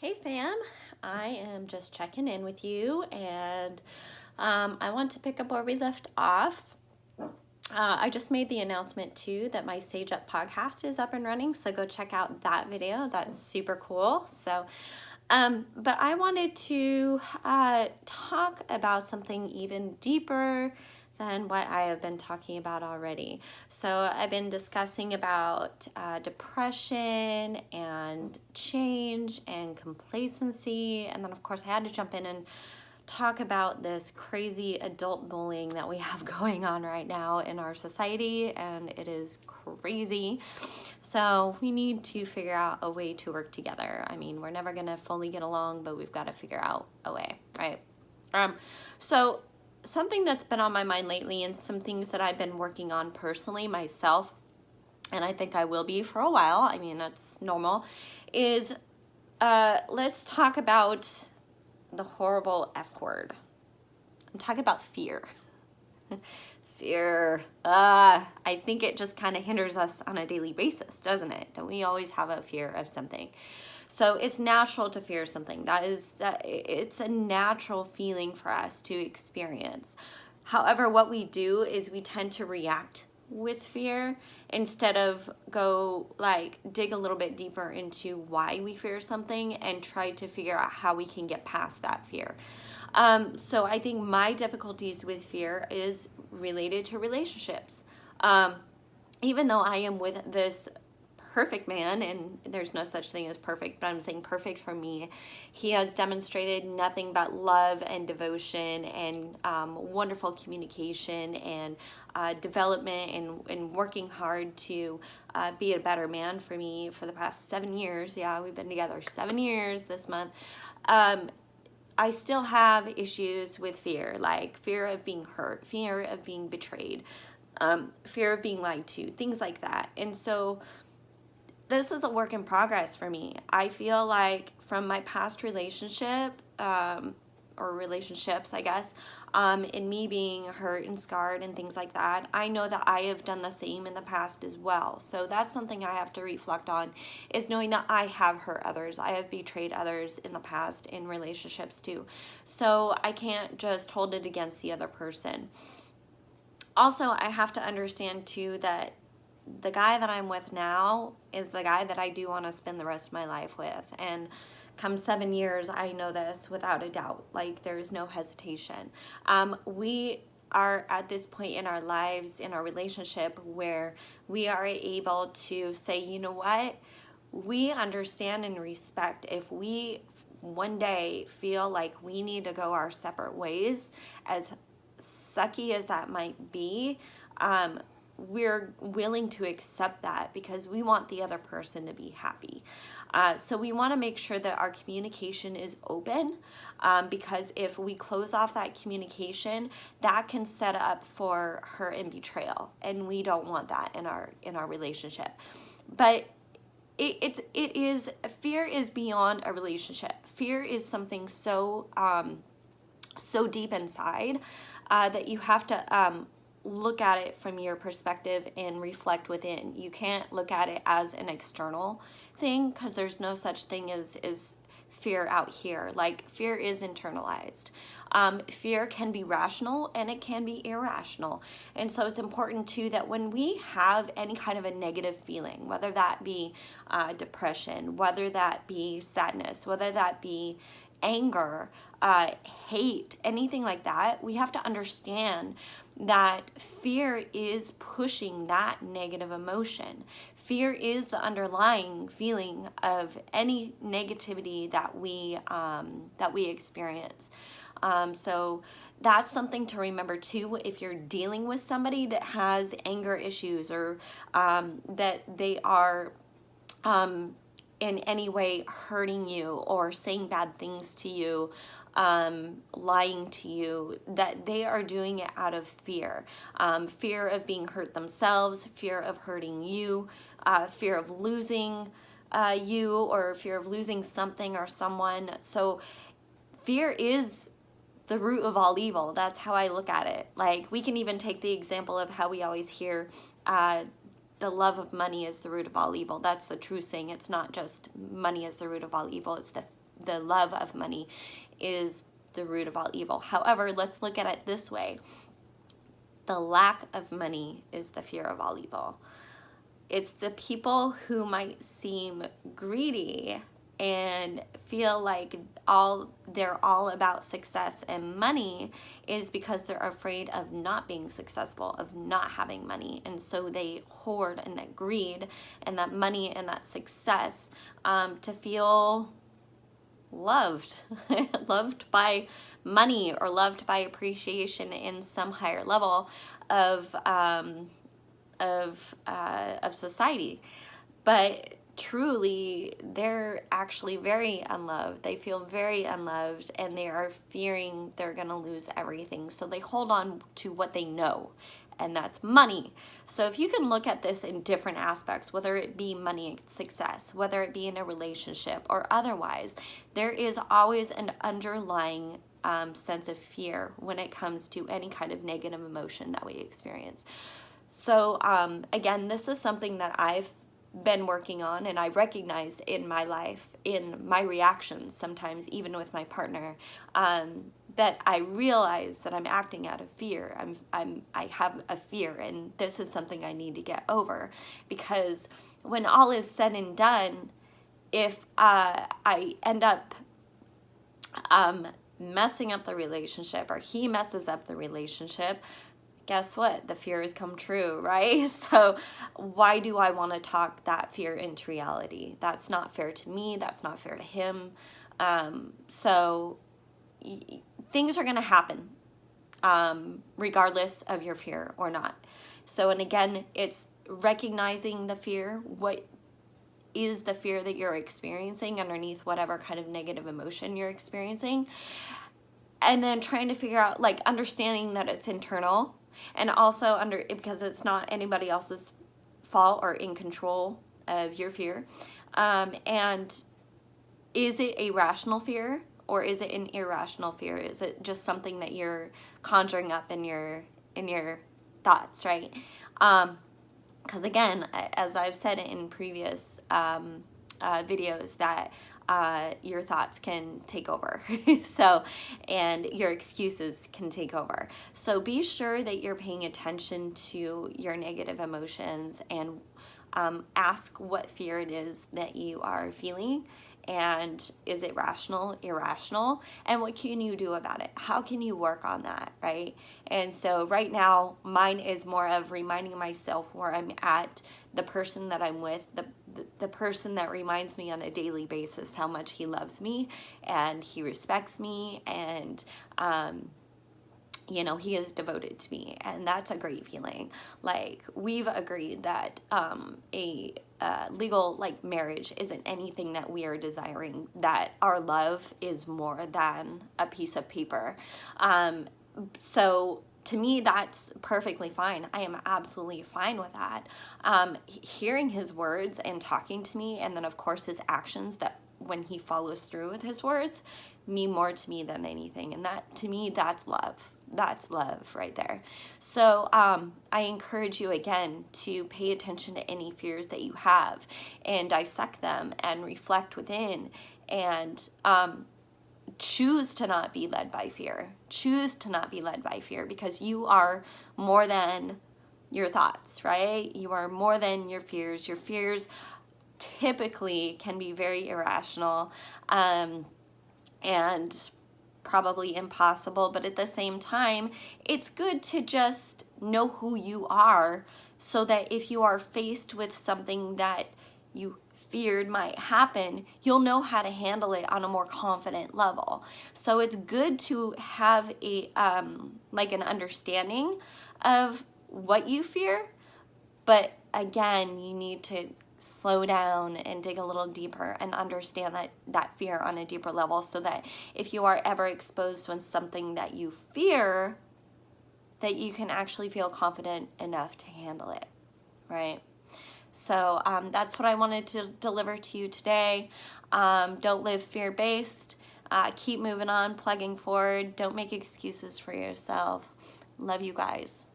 Hey fam, I am just checking in with you and I want to pick up where we left off. I just made the announcement too that my Sage Up podcast is up and running, so go check out that video. That's super cool. But I wanted to talk about something even deeper than what I have been talking about already. So I've been discussing about depression and change and complacency, and then of course I had to jump in and talk about this crazy adult bullying that we have going on right now in our society, and it is crazy. So we need to figure out a way to work together. I mean, we're never gonna fully get along, but we've got to figure out a way, right? So something that's been on my mind lately, and some things that I've been working on personally myself, and I think I will be for a while, I mean, that's normal, is let's talk about the horrible F word. I'm talking about fear. Fear. I think it just kind of hinders us on a daily basis, doesn't it? Don't we always have a fear of something? So it's natural to fear something. It's a natural feeling for us to experience. However, what we do is we tend to react with fear instead of dig a little bit deeper into why we fear something and try to figure out how we can get past that fear. So I think my difficulties with fear is related to relationships. Even though I am with this perfect man, and there's no such thing as perfect, but I'm saying perfect for me, he has demonstrated nothing but love and devotion and wonderful communication and development and working hard to be a better man for me for the past 7 years. Yeah, we've been together 7 years this month. I still have issues with fear, like fear of being hurt, fear of being betrayed, fear of being lied to, things like that. And so this is a work in progress for me. I feel like from my past relationship, or relationships, I guess, in me being hurt and scarred and things like that, I know that I have done the same in the past as well. So that's something I have to reflect on, is knowing that I have hurt others. I have betrayed others in the past in relationships too. So I can't just hold it against the other person. Also, I have to understand too that the guy that I'm with now is the guy that I do want to spend the rest of my life with. And come 7 years, I know this without a doubt. Like, there's no hesitation. We are at this point in our lives, in our relationship, where we are able to say, you know what? We understand and respect if we one day feel like we need to go our separate ways, as sucky as that might be. We're willing to accept that because we want the other person to be happy. So we want to make sure that our communication is open, because if we close off that communication, that can set up for hurt and betrayal, and we don't want that in our relationship. But fear is beyond a relationship. Fear is something so deep inside that you have to look at it from your perspective and reflect within. You can't look at it as an external thing, because there's no such thing as fear out here. Like, fear is internalized. Fear can be rational and it can be irrational. And so it's important too that when we have any kind of a negative feeling, whether that be depression, whether that be sadness, whether that be anger, hate, anything like that, we have to understand that fear is pushing that negative emotion. Fear is the underlying feeling of any negativity that we experience. So that's something to remember too, if you're dealing with somebody that has anger issues, or that they are in any way hurting you or saying bad things to you, lying to you, that they are doing it out of fear. Fear of being hurt themselves, fear of hurting you, fear of losing you, or fear of losing something or someone. So fear is the root of all evil. That's how I look at it. Like, we can even take the example of how we always hear the love of money is the root of all evil. That's the true saying. It's not just money is the root of all evil. It's the the love of money is the root of all evil. However, let's look at it this way. The lack of money is the fear of all evil. It's the people who might seem greedy and feel like they're all about success and money is because they're afraid of not being successful, of not having money. And so they hoard and that greed and that money and that success to feel loved, loved by money or loved by appreciation in some higher level of society. But truly, they're actually very unloved. They feel very unloved, and they are fearing they're going to lose everything. So they hold on to what they know, and that's money. So if you can look at this in different aspects, whether it be money, success, whether it be in a relationship or otherwise, there is always an underlying sense of fear when it comes to any kind of negative emotion that we experience. So again, this is something that I've been working on, and I recognize in my life, in my reactions, sometimes even with my partner, that I realize that I'm acting out of fear. I have a fear, and this is something I need to get over, because when all is said and done, if I end up messing up the relationship, or he messes up the relationship, guess what? The fear has come true, right? So why do I want to talk that fear into reality? That's not fair to me. That's not fair to him. So things are going to happen regardless of your fear or not. So, and again, it's recognizing the fear. What is the fear that you're experiencing underneath whatever kind of negative emotion you're experiencing? And then trying to figure out, like, understanding that it's internal. And also because it's not anybody else's fault or in control of your fear. And is it a rational fear, or is it an irrational fear? Is it just something that you're conjuring up in your thoughts, right? Because again, as I've said in previous videos, that your thoughts can take over. So, and your excuses can take over. So be sure that you're paying attention to your negative emotions, and ask what fear it is that you are feeling, and is it rational, irrational, and what can you do about it? How can you work on that, right? And so right now, mine is more of reminding myself where I'm at, the person that I'm with, the person that reminds me on a daily basis how much he loves me and he respects me, and he is devoted to me, and that's a great feeling. Like, we've agreed that a legal, like, marriage isn't anything that we are desiring, that our love is more than a piece of paper. So to me, that's perfectly fine. I am absolutely fine with that. Hearing his words and talking to me, and then of course his actions, that when he follows through with his words, mean more to me than anything. And that, to me, that's love. That's love right there. So I encourage you again to pay attention to any fears that you have, and dissect them and reflect within, and choose to not be led by fear. Choose to not be led by fear, because you are more than your thoughts, right? You are more than your fears. Your fears typically can be very irrational and probably impossible, but at the same time, it's good to just know who you are, so that if you are faced with something that you feared might happen, you'll know how to handle it on a more confident level. So it's good to have a like an understanding of what you fear, but again, you need to slow down and dig a little deeper and understand that fear on a deeper level, so that if you are ever exposed with something that you fear, that you can actually feel confident enough to handle it, right? So that's what I wanted to deliver to you today. Don't live fear-based. Keep moving on, plugging forward. Don't make excuses for yourself. Love you guys.